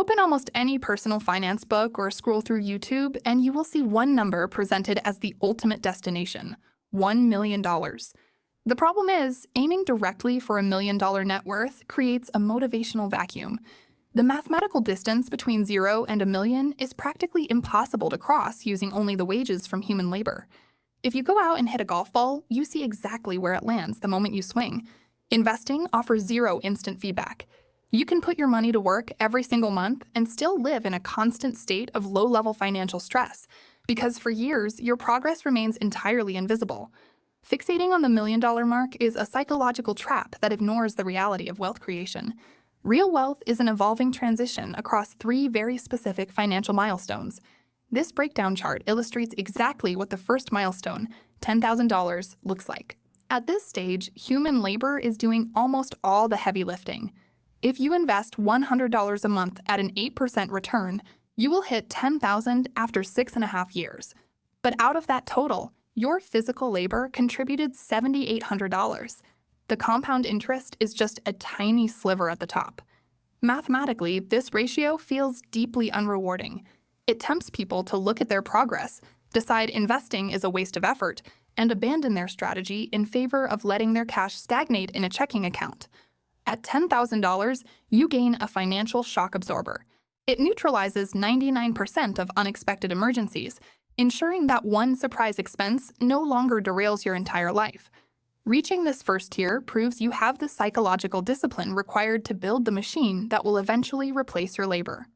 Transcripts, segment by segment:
Open almost any personal finance book or scroll through YouTube, and you will see one number presented as the ultimate destination: $1 million. The problem is, aiming directly for $1 million net worth creates a motivational vacuum. The mathematical distance between 0 and $1 million is practically impossible to cross using only the wages from human labor. If you go out and hit a golf ball, you see exactly where it lands the moment you swing. Investing offers zero instant feedback. You can put your money to work every single month and still live in a constant state of low-level financial stress, because for years, your progress remains entirely invisible. Fixating on the $1 million mark is a psychological trap that ignores the reality of wealth creation. Real wealth is an evolving transition across 3 very specific financial milestones. This breakdown chart illustrates exactly what the first milestone, $10,000, looks like. At this stage, human labor is doing almost all the heavy lifting. If you invest $100 a month at an 8% return, you will hit $10,000 after 6.5 years. But out of that total, your physical labor contributed $7,800. The compound interest is just a tiny sliver at the top. Mathematically, this ratio feels deeply unrewarding. It tempts people to look at their progress, decide investing is a waste of effort, and abandon their strategy in favor of letting their cash stagnate in a checking account. At $10,000, you gain a financial shock absorber. It neutralizes 99% of unexpected emergencies, ensuring that one surprise expense no longer derails your entire life. Reaching this first tier proves you have the psychological discipline required to build the machine that will eventually replace your labor.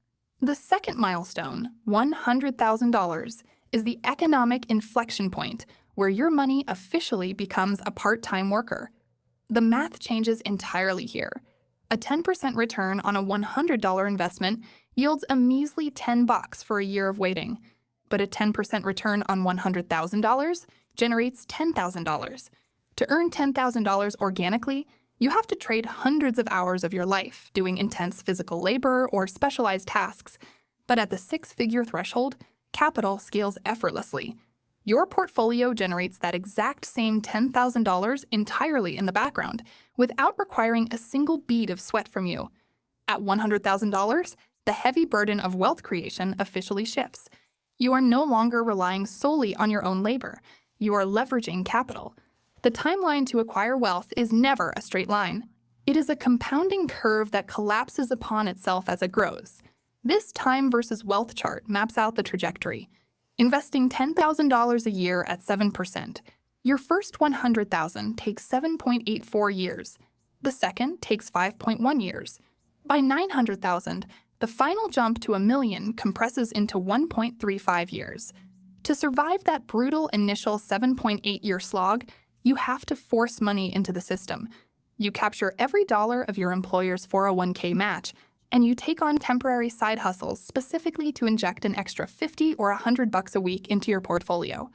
The second milestone, $100,000, is the economic inflection point where your money officially becomes a part-time worker. The math changes entirely here. A 10% return on a $100 investment yields a measly $10 for a year of waiting, but a 10% return on $100,000 generates $10,000. To earn $10,000 organically, you have to trade hundreds of hours of your life doing intense physical labor or specialized tasks. But at the 6-figure threshold, capital scales effortlessly. Your portfolio generates that exact same $10,000 entirely in the background, without requiring a single bead of sweat from you. At $100,000, the heavy burden of wealth creation officially shifts. You are no longer relying solely on your own labor. You are leveraging capital. The timeline to acquire wealth is never a straight line. It is a compounding curve that collapses upon itself as it grows. This time versus wealth chart maps out the trajectory. Investing $10,000 a year at 7%. Your first $100,000 takes 7.84 years. The second takes 5.1 years. By $900,000, the final jump to $1 million compresses into 1.35 years. To survive that brutal initial 7.8-year slog, you have to force money into the system. You capture every dollar of your employer's 401k match, and you take on temporary side hustles specifically to inject an extra $50 or $100 a week into your portfolio.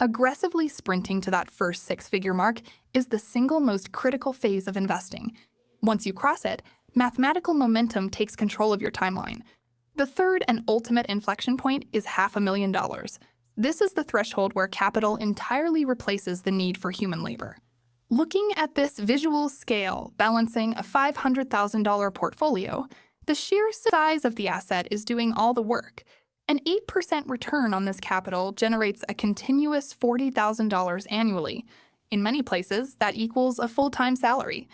Aggressively sprinting to that first 6-figure mark is the single most critical phase of investing. Once you cross it, mathematical momentum takes control of your timeline. The third and ultimate inflection point is $500,000. This is the threshold where capital entirely replaces the need for human labor. Looking at this visual scale balancing a $500,000 portfolio, the sheer size of the asset is doing all the work. An 8% return on this capital generates a continuous $40,000 annually. In many places, that equals a full-time salary.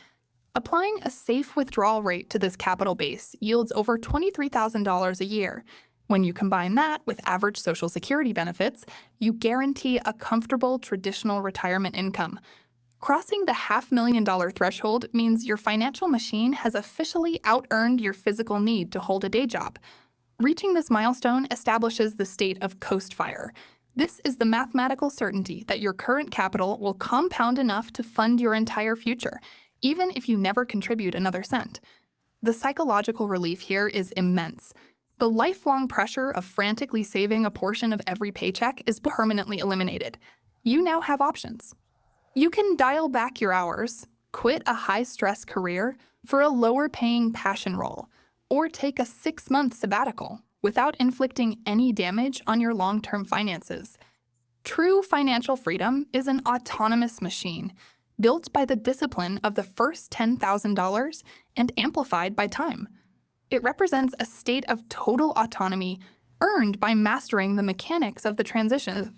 Applying a safe withdrawal rate to this capital base yields over $23,000 a year. When you combine that with average Social Security benefits, you guarantee a comfortable traditional retirement income. Crossing the $500,000 threshold means your financial machine has officially out-earned your physical need to hold a day job. Reaching this milestone establishes the state of coast fire. This is the mathematical certainty that your current capital will compound enough to fund your entire future, even if you never contribute another cent. The psychological relief here is immense. The lifelong pressure of frantically saving a portion of every paycheck is permanently eliminated. You now have options. You can dial back your hours, quit a high-stress career for a lower-paying passion role, or take a 6-month sabbatical without inflicting any damage on your long-term finances. True financial freedom is an autonomous machine, built by the discipline of the first $10,000 and amplified by time. It represents a state of total autonomy earned by mastering the mechanics of the transition.